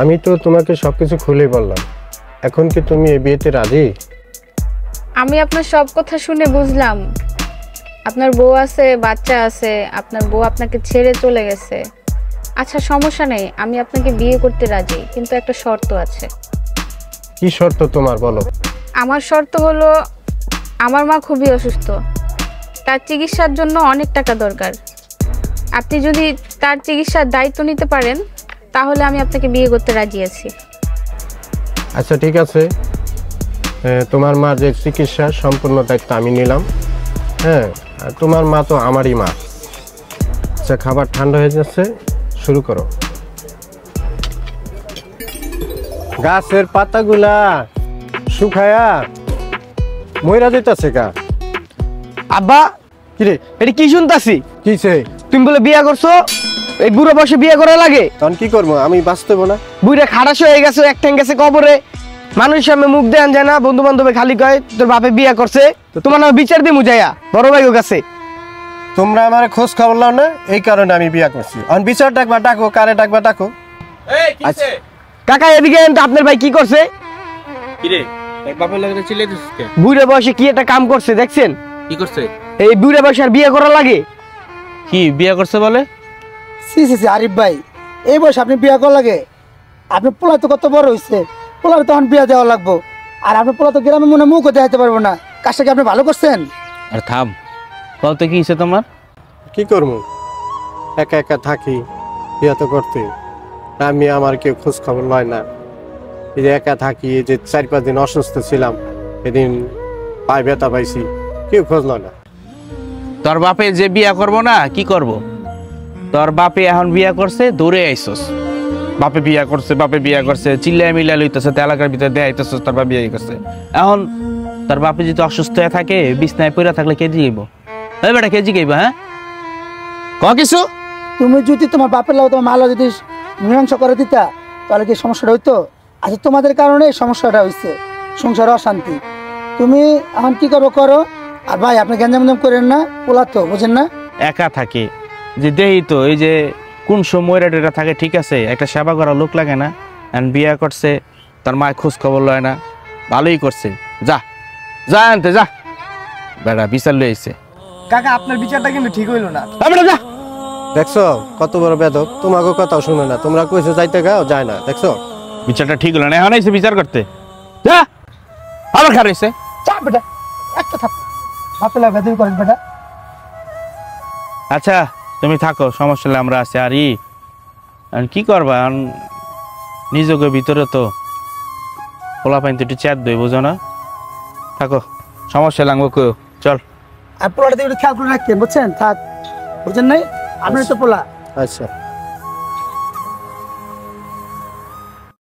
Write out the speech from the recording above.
আমি তো তোমাকে সবকিছু খুলে বললাম, এখন কি তুমি এই বিয়েতে রাজি? আমি আপনার সব কথা শুনে বুঝলাম আপনার বউ আছে, বাচ্চা আছে, আপনার বউ আপনাকে ছেড়ে চলে গেছে। আচ্ছা সমস্যা নেই, আমি আপনাকে বিয়ে করতে রাজি, কিন্তু একটা শর্ত আছে। কি শর্ত তোমার, বলো। আমার শর্ত হলো, আমার মা খুবই অসুস্থ, তার চিকিৎসার জন্য অনেক টাকা দরকার। আপনি যদি তার চিকিৎসার দায়িত্ব নিতে পারেন তাহলে আমি আপনাকে বিয়ে করতে রাজি আছি। আচ্ছা ঠিক আছে, তোমার মা যে চিকিৎসা সম্পূর্ণ দায়িত্ব আমি নিলাম। হ্যাঁ, আর তোমার মা তো আমারই মা। আচ্ছা, খাবার ঠান্ডা হয়ে যাচ্ছে, শুরু করো। গাছের পাতাগুলা শুকায়া মইরা দিতেছে গা। আব্বা কিরে, এটা কি শুনতাছি? কিছে? তুমি বলে বিয়া করছো, এই বুড়ো বয়সে বিয়ে করা লাগে? তখন কি করবো, আমি বাঁচতেব না? বুড়ে খারাস হয়ে গেছে, এক ঠ্যাং গেছে কবরে, মানুষের সামনে মুখ দেন যায় না, বন্ধু বান্ধবে খালি কয় তোর বাপে বিয়া করছে। তোমার নামে বিচার দিয়ে মুজাইয়া বড় ভাইও কাছে। তোমরা আমার খোঁজ খবর লাও না, এই কারণে আমি বিয়া করছি। অন বিচার ডাকবা ডাকো, কারে ডাকবা ডাকো। আচ্ছা কাকা এদিকে তো আপনার ভাই কি করছে? কিরে এক বাপের লাগে চিল্লাইতেছিস কে? বুড়ে বয়সে কি একটা কাম করছে দেখছেন? কি করছে? এই বুড়ে বয়সে আর বিয়ে করা লাগে? কি বিয়ে করছে বলে? সি সি সি আরিফ ভাই, এই বয়সে আপনি বিয়া করা লাগে? আপনি পোলা তো কত বড় হয়েছে, পোলার তখন বিয়া দেওয়া লাগবো। আর আপনি পোলা তো গ্রামে মনে মুখও দেখাতে পারবো না। কাজটা কি আপনি ভালো করছেন? আর থাম, বলতে কি হয়েছে তোমার? কি করবো, একা একা থাকি, বিয়া তো করতে। আমি আমার কেউ খোঁজ খবর লয় না। এই যে একা থাকি, এই যে 4-5 দিন অসুস্থ ছিলাম, এদিন পায়ে ব্যথা পাইছি, কেউ খোঁজ লয় না। তোর বাপে যে বিয়া করবো না, কি করব? তোর বাপে এখন বিয়া করছে, দৌড়ে আইসস। বাপে বিয়া করছে, বাপে বিয়া করছে, চিল্লাই মিল্লাই লইতেছে, এলাকার ভিতরে দেখাইতেছস তোর বাপ বিয়ে করছে। এখন তোর বাপে যদি অসুস্থ হয়ে থাকে, বিছনায় পড়ে থাকলে কে জিগাইব? এই বেটা কে জিগাইব? হ্যাঁ ক কিছু? তুমি যদি তোমার বাপের লাগে তোমার মালা যদি মীমাংসা করে দিতা তাহলে কি সমস্যাটা হইতো? আচ্ছা তোমাদের কারণে এই সমস্যাটা হয়েছে, সংসার অশান্তি। তুমি এখন কি করবো করো। আর ভাই আপনি গ্যাঞ্জাম করেন না, পোলা তো বুঝেন না। একা থাকে যে দেই তো, এই যে কোন সময় রেটা থাকে, ঠিক আছে, একটা সেবা করা লোক লাগে না? এখন বিয়া করছে, তার মায়ের খোঁজ খবর লয় না, ভালোই করছে। যা যা আনতে যা, বেড়া বিচার লই আইছে। কাকা আপনার বিচারটা কিন্তু ঠিক হইলো না। যা, দেখছো কত বড় বেদক, তোমাকে কথাও শুনে না। তোমরা কইছো যাইতে গাও, যায় না। দেখছো বিচারটা ঠিক হলো না, এখন আইছে বিচার করতে। যা, আবার খারাইছে। চাপ বেটা, একটা থাপ বাপের লাগে বেদবি করেন বেটা। আচ্ছা তুমি থাকো, সমস্যা নেই, আমরা আছি। আর কি করবা, নিজেকে ভিতরে তো পোলা পাইন তো একটু চ্যাট দই, বুঝো না? থাকো, সমস্যা লাগবো কেউ, চল। আর পোলাটা একটু খেয়াল করে রাখতেন, বুঝছেন? থাক, বুঝছেন নাই? আপনার তো পোলা। আচ্ছা।